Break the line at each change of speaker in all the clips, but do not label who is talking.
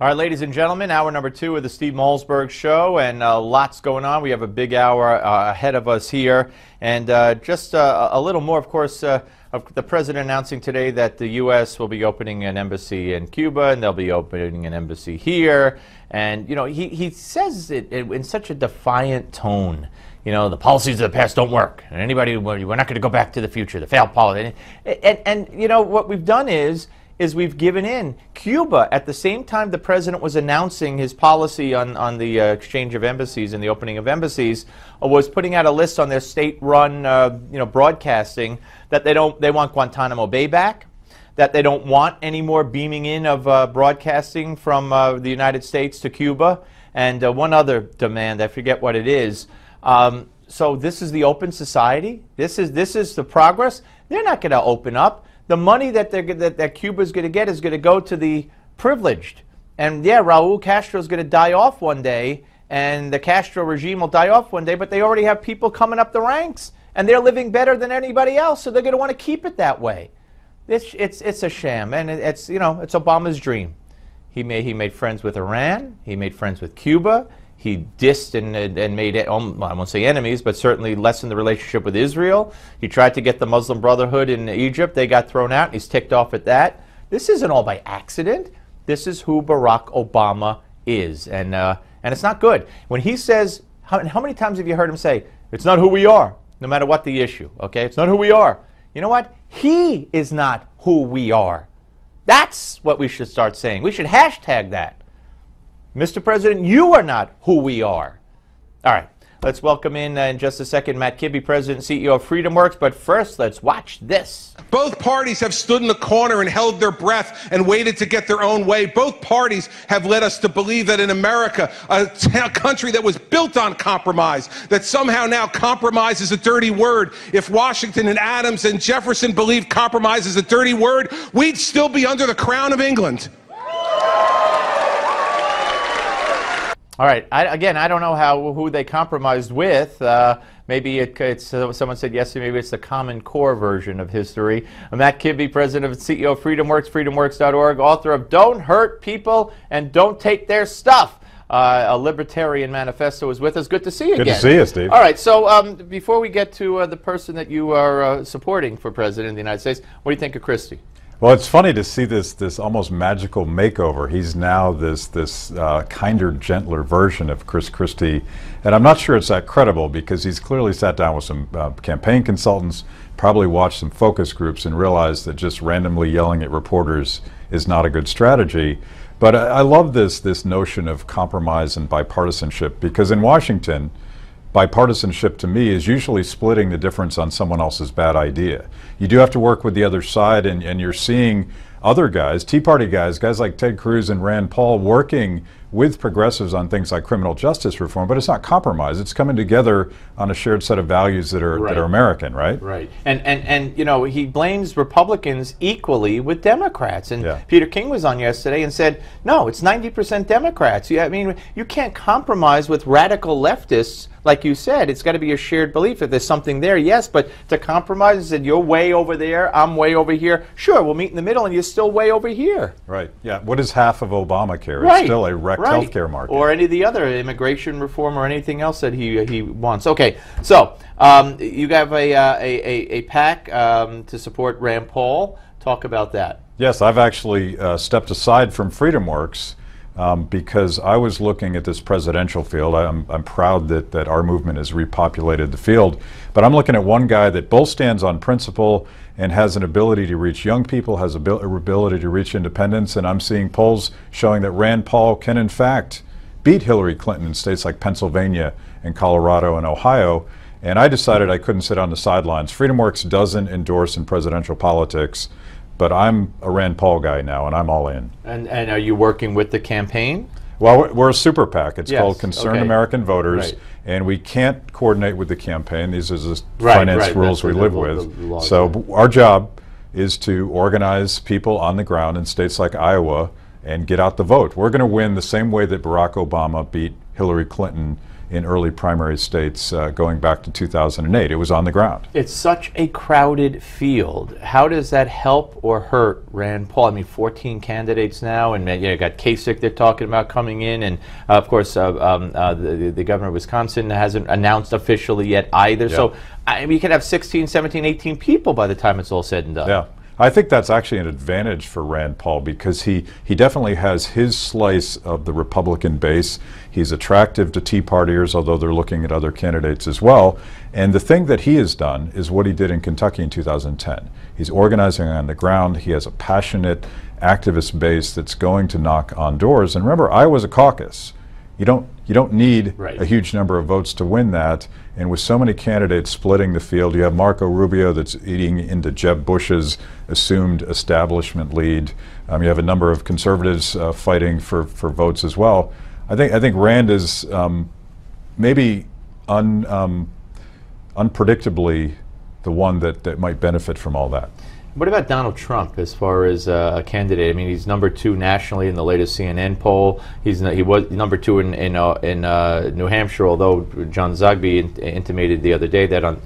All right, ladies and gentlemen, hour number 2 of the Steve Malzberg Show, and lots going on. We have a big hour ahead of us here, and just a little more, of course, of the president announcing today that the U.S. will be opening an embassy in Cuba, and they'll be opening an embassy here. And, you know, he says it in such a defiant tone. You know, the policies of the past don't work, and we're not going to go back to the future, the failed policy. And you know, what we've done is we've given in. Cuba, at the same time the president was announcing his policy on the exchange of embassies and the opening of embassies, was putting out a list on their state-run broadcasting that they want Guantanamo Bay back, that they don't want any more beaming in of broadcasting from the United States to Cuba, and one other demand, I forget what it is. So this is the open society. This is the progress. They're not going to open up. The money that Cuba's going to get is going to go to the privileged. And yeah, Raul Castro's going to die off one day, and the Castro regime will die off one day, but they already have people coming up the ranks, and they're living better than anybody else, so they're going to want to keep it that way. It's a sham, and it's it's Obama's dream. He made friends with Iran. He made friends with Cuba. He dissed and made, I won't say enemies, but certainly lessened the relationship with Israel. He tried to get the Muslim Brotherhood in Egypt. They got thrown out, and he's ticked off at that. This isn't all by accident. This is who Barack Obama is, and it's not good. When he says, how many times have you heard him say, it's not who we are, no matter what the issue, okay? It's not who we are. You know what? He is not who we are. That's what we should start saying. We should hashtag that. Mr. President, you are not who we are. All right, let's welcome in just a second Matt Kibbe, President and CEO of FreedomWorks. But first, let's watch this.
Both parties have stood in the corner and held their breath and waited to get their own way. Both parties have led us to believe that in America, a country that was built on compromise, that somehow now compromise is a dirty word. If Washington and Adams and Jefferson believed compromise is a dirty word, we'd still be under the crown of England.
All right. Again, I don't know who they compromised with. Maybe it's someone said yesterday. Maybe it's the Common Core version of history. Matt Kibbe, President and CEO of FreedomWorks, FreedomWorks.org, author of "Don't Hurt People and Don't Take Their Stuff." A Libertarian Manifesto is with us. Good to see you again.
Good to see you, Steve.
All right. So before we get to the person that you are supporting for President of the United States, what do you think of Christie?
Well, it's funny to see this almost magical makeover. He's now this kinder, gentler version of Chris Christie, and I'm not sure it's that credible because he's clearly sat down with some campaign consultants, probably watched some focus groups, and realized that just randomly yelling at reporters is not a good strategy. But I love this notion of compromise and bipartisanship, because in Washington, bipartisanship to me is usually splitting the difference on someone else's bad idea. You do have to work with the other side, and you're seeing other guys, Tea Party guys like Ted Cruz and Rand Paul, working with progressives on things like criminal justice reform, but it's not compromise. It's coming together on a shared set of values that are American, right?
Right. And you know, he blames Republicans equally with Democrats. And
yeah.
Peter King was on yesterday and said, no, it's 90% Democrats. I mean, you can't compromise with radical leftists. Like you said, it's got to be a shared belief. If there's something there, yes, but to compromise and you're way over there, I'm way over here, sure, we'll meet in the middle and you're still way over here.
Right, yeah. What is half of Obamacare?
Right.
It's still a wrecked healthcare market.
Or any of the other immigration reform or anything else that he wants. Okay, so you have a PAC to support Rand Paul. Talk about that.
Yes, I've actually stepped aside from FreedomWorks because I was looking at this presidential field. I'm proud that our movement has repopulated the field, but I'm looking at one guy that both stands on principle and has an ability to reach young people, has an ability to reach independents, and I'm seeing polls showing that Rand Paul can in fact beat Hillary Clinton in states like Pennsylvania and Colorado and Ohio, and I decided I couldn't sit on the sidelines. FreedomWorks doesn't endorse in presidential politics, but I'm a Rand Paul guy now, and I'm all in.
And are you working with the campaign?
Well, we're a super PAC. It's
yes,
called Concerned American Voters,
right.
And we can't coordinate with the campaign. These are the
right,
finance rules we live with. So our job is to organize people on the ground in states like Iowa and get out the vote. We're going to win the same way that Barack Obama beat Hillary Clinton in early primary states going back to 2008. It was on the ground.
It's such a crowded field. How does that help or hurt Rand Paul? I mean, 14 candidates now, and you got Kasich they're talking about coming in, and of course the governor of Wisconsin hasn't announced officially yet either. Yep. So we could have 16, 17, 18 people by the time it's all said and done.
Yeah. I think that's actually an advantage for Rand Paul because he definitely has his slice of the Republican base. He's attractive to Tea Partiers, although they're looking at other candidates as well. And the thing that he has done is what he did in Kentucky in 2010. He's organizing on the ground. He has a passionate activist base that's going to knock on doors. And remember, Iowa's a caucus. You don't need a huge number of votes to win that. And with so many candidates splitting the field, you have Marco Rubio that's eating into Jeb Bush's assumed establishment lead. You have a number of conservatives fighting for votes as well. I think Rand is maybe unpredictably the one that might benefit from all that.
What about Donald Trump as far as a candidate? I mean, he's number 2 nationally in the latest CNN poll. He was number 2 in New Hampshire, although John Zogby intimated the other day that on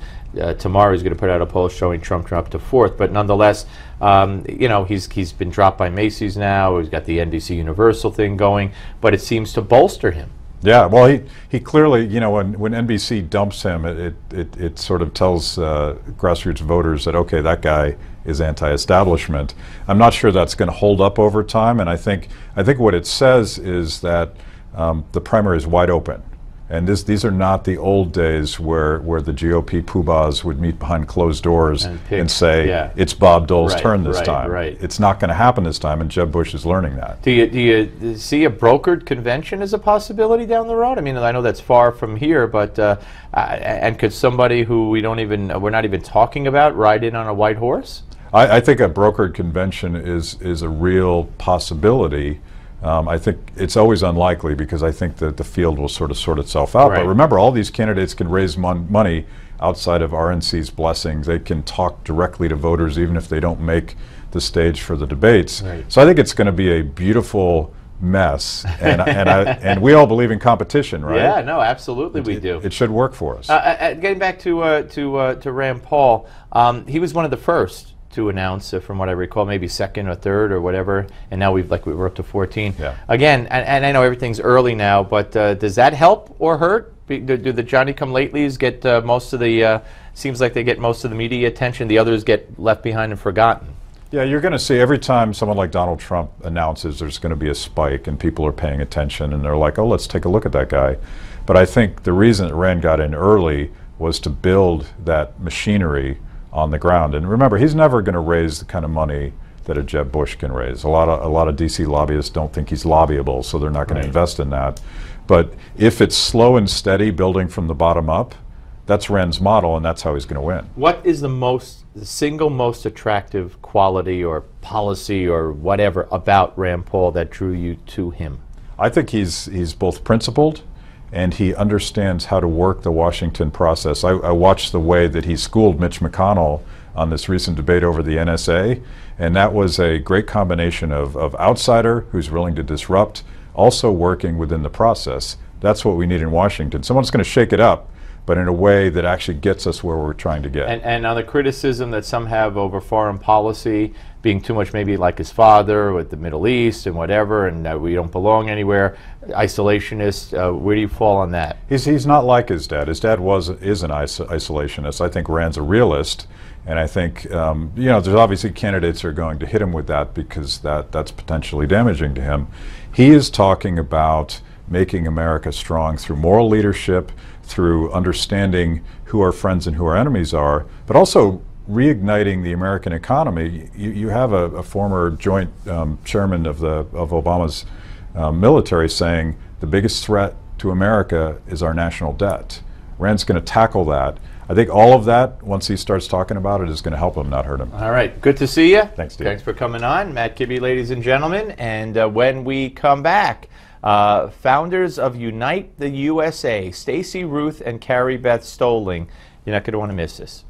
tomorrow he's going to put out a poll showing Trump up to 4th. But nonetheless, you know, he's been dropped by Macy's now. He's got the NBC Universal thing going, but it seems to bolster him.
Yeah, well, he clearly, you know, when NBC dumps him, it sort of tells grassroots voters that, okay, that guy is anti-establishment. I'm not sure that's going to hold up over time, and I think what it says is that the primary is wide open. And these are not the old days where the GOP poobahs would meet behind closed doors and say, it's Bob Dole's turn this time. It's not going to happen this time, and Jeb Bush is learning that.
Do you see a brokered convention as a possibility down the road? I mean, I know that's far from here, but and could somebody who we're not even talking about ride in on a white horse?
I think a brokered convention is a real possibility. I think it's always unlikely because I think that the field will sort itself out. But remember, all these candidates can raise money outside of RNC's blessings. They can talk directly to voters even if they don't make the stage for the debates. So I think it's going to be a beautiful mess, and we all believe in competition, right?
Yeah, no, absolutely we do.
It should work for us.
Getting back to Rand Paul, he was one of the first to announce, from what I recall, maybe 2nd or 3rd or whatever, and now we're up to 14.
Yeah.
Again, and I know everything's early now, but does that help or hurt? Do the Johnny-come-latelys get most of the? Seems like they get most of the media attention. The others get left behind and forgotten.
Yeah, you're going to see every time someone like Donald Trump announces, there's going to be a spike, and people are paying attention, and they're like, "Oh, let's take a look at that guy." But I think the reason that Rand got in early was to build that machinery on the ground. And remember, he's never going to raise the kind of money that a Jeb Bush can raise. A lot of DC lobbyists don't think he's lobbyable, so they're not going to invest in that. But if it's slow and steady, building from the bottom up, that's Rand's model, and that's how he's going to win.
What is the single most attractive quality or policy or whatever about Rand Paul that drew you to him?
I think he's both principled, and he understands how to work the Washington process. I watched the way that he schooled Mitch McConnell on this recent debate over the NSA, and that was a great combination of outsider who's willing to disrupt, also working within the process. That's what we need in Washington. Someone's going to shake it up, but in a way that actually gets us where we're trying to get.
And on the criticism that some have over foreign policy being too much maybe like his father with the Middle East and whatever, and we don't belong anywhere, isolationist, where do you fall on that?
He's not like his dad. His dad is an isolationist. I think Rand's a realist, and I think you know, there's obviously candidates who are going to hit him with that because that's potentially damaging to him. He is talking about making America strong through moral leadership, through understanding who our friends and who our enemies are, but also reigniting the American economy. You have a former joint chairman of Obama's military saying the biggest threat to America is our national debt. Rand's going to tackle that. I think all of that, once he starts talking about it, is going to help him, not hurt him.
All right. Good to see you.
Thanks, Steve.
Thanks for coming on. Matt Kibbe, ladies and gentlemen. And when we come back, founders of Unite the USA, Stacey Ruth and Carrie Beth Stoling. You're not going to want to miss this.